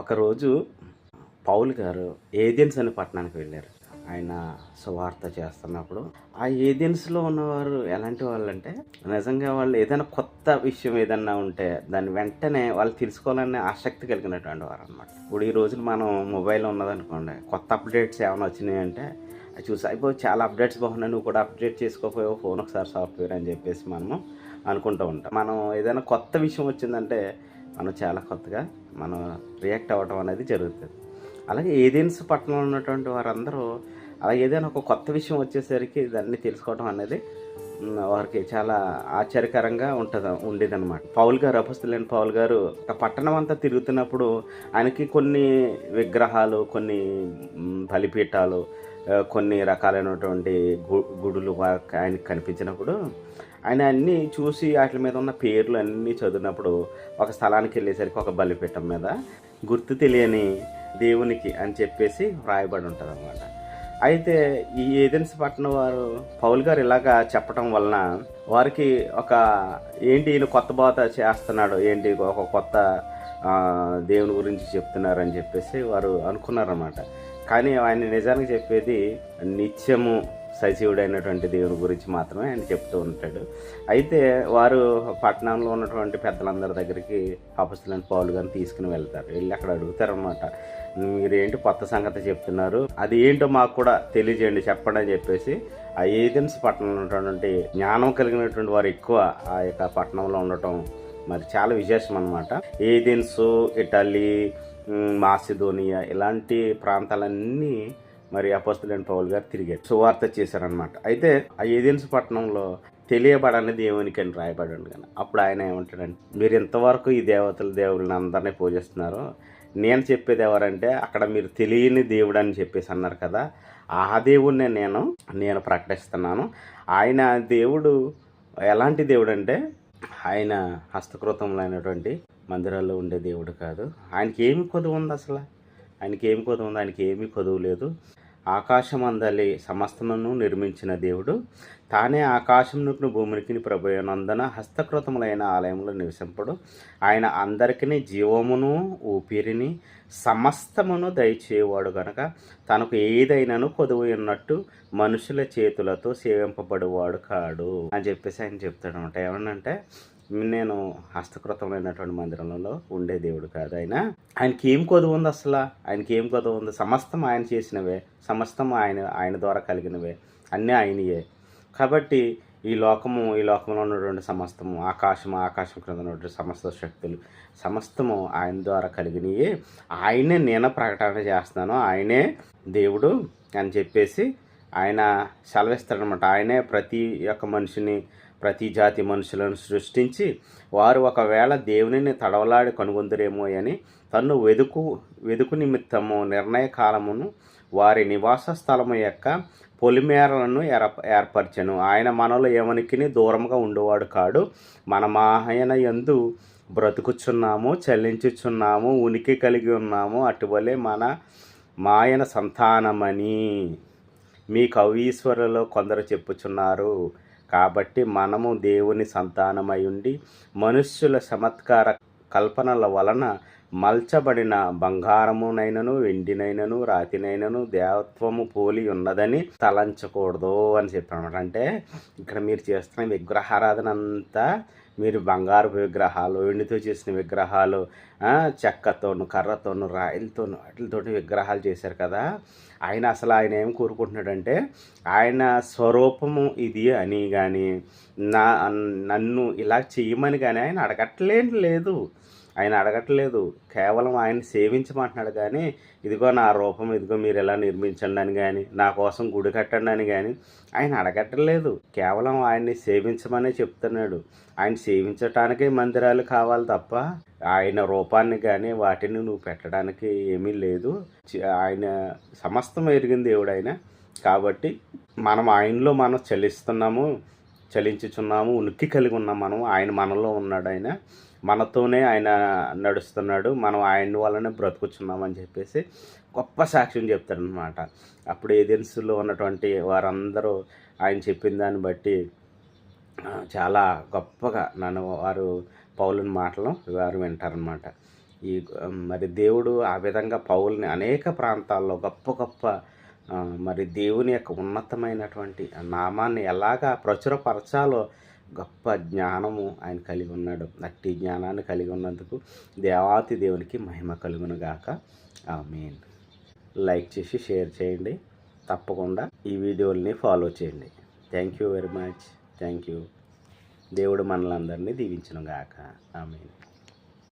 ఒకరోజు పౌలు గారు ఏథెన్స్ అనే పట్టణానికి వెళ్ళారు. ఆయన సువార్త చేస్తున్నప్పుడు ఆ ఏథెన్స్‌లో ఉన్నవారు ఎలాంటి వాళ్ళంటే, నిజంగా వాళ్ళు ఏదైనా కొత్త విషయం ఏదన్నా ఉంటే దాన్ని వెంటనే వాళ్ళు తెలుసుకోవాలనే ఆసక్తి కలిగినటువంటి వారనమాట. ఇప్పుడు ఈ రోజున మనం మొబైల్ ఉన్నదనుకోండి, కొత్త అప్డేట్స్ ఏమైనా వచ్చినాయంటే అది చూసి అయిపోయి చాలా అప్డేట్స్ బాగున్నాయి, నువ్వు కూడా అప్డేట్ చేసుకోకపోయావు ఫోన్ ఒకసారి సాఫ్ట్‌వేర్ అని చెప్పేసి మనము అనుకుంటూ ఉంటాం. మనం ఏదైనా కొత్త విషయం వచ్చిందంటే మనం చాలా కొత్తగా మనం రియాక్ట్ అవ్వడం అనేది జరుగుతుంది. అలాగే ఏథెన్స్ పట్టణంలో ఉన్నటువంటి వారందరూ అలా ఏదైనా ఒక కొత్త విషయం వచ్చేసరికి దాన్ని తెలుసుకోవడం అనేది వారికి చాలా ఆశ్చర్యకరంగా ఉండేదన్నమాట. అపొస్తలుడైన పౌలు గారు ఒక పట్టణం అంతా తిరుగుతున్నప్పుడు ఆయనకి కొన్ని విగ్రహాలు, కొన్ని బలిపీఠాలు, కొన్ని రకాలైనటువంటి గుడులు ఆయనకి కనిపించినప్పుడు ఆయన అన్నీ చూసి వాటి మీద ఉన్న పేర్లు అన్నీ చదివినప్పుడు ఒక స్థలానికి వెళ్ళేసరికి ఒక బలిపీఠం మీద గుర్తు తెలియని దేవునికి అని చెప్పేసి వ్రాయబడి ఉంటుంది అన్నమాట. అయితే ఈ ఏథెన్స్ పట్టణం వారు పౌలు గారు ఇలాగా చెప్పటం వలన వారికి ఏంటి ఈయన కొత్త బోధ చేస్తున్నాడు, ఏంటి ఒక కొత్త దేవుని గురించి చెప్తున్నారని చెప్పేసి వారు అనుకున్నారన్నమాట. కానీ ఆయన నిజానికి చెప్పేది నిత్యము సజీవుడైనటువంటి దేవుని గురించి మాత్రమే ఆయన చెప్తూ ఉంటాడు. అయితే వారు పట్టణంలో ఉన్నటువంటి పెద్దలందరి దగ్గరికి అపొస్తలుడైన పౌలు గారిని తీసుకుని వెళ్తారు. వెళ్ళి అక్కడ అడుగుతారన్నమాట, మీరేంటి కొత్త సంగతి చెప్తున్నారు, అది ఏంటో మాకు కూడా తెలియజేయండి, చెప్పండి అని చెప్పేసి ఆ ఏథెన్స్ పట్టణంలో ఉన్నటువంటి జ్ఞానం కలిగినటువంటి వారు ఎక్కువ ఆ యొక్క పట్టణంలో ఉండటం మరి చాలా విశేషం అన్నమాట. ఏథెన్స్, ఇటలీ, మాసిదోనియా ఇలాంటి ప్రాంతాలన్నీ మరి అపొస్తలుడైన పౌలు గారు తిరిగారు, సువార్త చేశారనమాట. అయితే ఆ ఏథెన్స్ పట్టణంలో తెలియబడని దేవునికి అని రాయబడి ఉండగానే అప్పుడు ఆయన ఏమంటాడంటే, మీరు ఇంతవరకు ఈ దేవుళ్ళని అందరినీ పూజిస్తున్నారు, నేను చెప్పేది ఎవరంటే అక్కడ మీరు తెలియని దేవుడు అని చెప్పేసి అన్నారు కదా, ఆ దేవుడినే నేను ప్రకటిస్తున్నాను. ఆయన దేవుడు ఎలాంటి దేవుడు అంటే ఆయన హస్తకృతములైనటువంటి మందిరాల్లో ఉండే దేవుడు కాదు. ఆయనకి ఏమి కొదువు ఉంది, అసలు ఆయనకి ఏమి కొదువు లేదు. ఆకాశమందలి సమస్తమును నిర్మించిన దేవుడు తానే ఆకాశమునకును భూమికి ప్రభునందన హస్తకృతములైన ఆలయంలో నివసింపడు. ఆయన అందరికీ జీవమును ఊపిరిని సమస్తమును దయచేవాడు గనక తనకు ఏదైనాను కొదువు ఉన్నట్టు మనుషుల చేతులతో సేవింపబడువాడు కాడు అని చెప్పేసి ఆయన చెప్తాడు అనమాట. ఏమనంటే, నేను హస్తకృతమైనటువంటి మందిరంలో ఉండే దేవుడు కాదు. ఆయనకి ఏం కొదువు ఉంది, అసలు ఆయనకి ఏం కొదువు ఉంది? సమస్తం ఆయన చేసినవే, సమస్తం ఆయన ద్వారా కలిగినవే, అన్నీ ఆయనయే. కాబట్టి ఈ లోకంలో ఉన్నటువంటి సమస్తము, ఆకాశం క్రింద ఉన్నటువంటి సమస్త శక్తులు సమస్తము ఆయన ద్వారా కలిగినవి. ఆయనే నేను ప్రకటన చేస్తున్నాను, ఆయనే దేవుడు అని చెప్పేసి ఆయన సెలవిస్తాడనమాట. ఆయనే ప్రతి ఒక్క మనిషిని, ప్రతి జాతి మనుషులను సృష్టించి వారు ఒకవేళ దేవునిని తడవలాడి కనుగొందురేమో అని తన్ను వెదుకు నిమిత్తము నిర్ణయ కాలమును వారి నివాస స్థలము యొక్క పొలిమేరలను ఏర్పరచెను. ఆయన మనలో ఎవనికిని దూరంగా ఉండేవాడు కాడు. ఆయన యందు బ్రతుకుచున్నాము, చలించుచున్నాము, ఉనికి కలిగి ఉన్నాము, అటువలే మాయన సంతానమని మీ కవీశ్వరులో కొందరు చెప్పుచున్నారు. కాబట్టి మనము దేవుని సంతానమై ఉండి మనుష్యుల చమత్కార కల్పనల వలన మల్చబడిన బంగారమునైనను, వెండినైనను, రాతినైనను దేవత్వము పోలి ఉన్నదని తలంచకూడదు అని చెప్పానమాట. అంటే ఇక్కడ మీరు చేస్తున్న విగ్రహారాధన అంతా మీరు బంగారు విగ్రహాలు, వెండితో చేసిన విగ్రహాలు, చెక్కతోను, కర్రతోను, రాయిలతోను వాటితోటి విగ్రహాలు చేశారు కదా. ఆయన ఏం కోరుకుంటున్నాడంటే, ఆయన స్వరూపము ఇది అని కానీ నన్ను ఇలా చేయమని కానీ ఆయన అడగట్లేదు. కేవలం ఆయన సేవించమంటున్నాడు. కానీ ఇదిగో నా రూపం, ఇదిగో మీరు ఎలా నిర్మించండి అని కానీ, నా కోసం గుడి కట్టండి అని కానీ ఆయన అడగట్లేదు. కేవలం ఆయన్ని సేవించమనే చెప్తున్నాడు. ఆయన సేవించటానికే మందిరాలు కావాలి తప్ప ఆయన రూపాన్ని కానీ వాటిని నువ్వు పెట్టడానికి ఏమీ లేదు. ఆయన సమస్తం ఎరిగిన దేవుడు ఆయన. కాబట్టి మనం ఆయనలో చలించుచున్నాము, ఉనికి కలిగి ఉన్నాం. ఆయన మనలో ఉన్నాడు. ఆయన మనతోనే ఆయన నడుస్తున్నాడు, మనం ఆయన వల్లనే బ్రతుకుచున్నామని చెప్పేసి గొప్ప సాక్ష్యం చెప్తాడనమాట. అప్పుడు ఏథెన్స్లో ఉన్నటువంటి వారందరూ ఆయన చెప్పిన దాన్ని బట్టి చాలా గొప్పగా వారు పౌలుని మాటలు వారు వింటారనమాట. ఈ మరి దేవుడు ఆ విధంగా పౌల్ని అనేక ప్రాంతాల్లో గొప్ప గొప్ప మరి దేవుని యొక్క ఉన్నతమైనటువంటి నామాన్ని ఎలాగా ప్రచురపరచాలో గొప్ప జ్ఞానము ఆయన కలిగి ఉన్నాడు. అట్టి జ్ఞానాన్ని కలిగి ఉన్నందుకు దేవాతి దేవునికి మహిమ కలుగును గాక. ఆమేన్. లైక్ చేసి షేర్ చేయండి. తప్పకుండా ఈ వీడియోల్ని ఫాలో చేయండి. Thank you very much. Thank you. దేవుడు మనలందరినీ దీవించును గాక. ఆమేన్.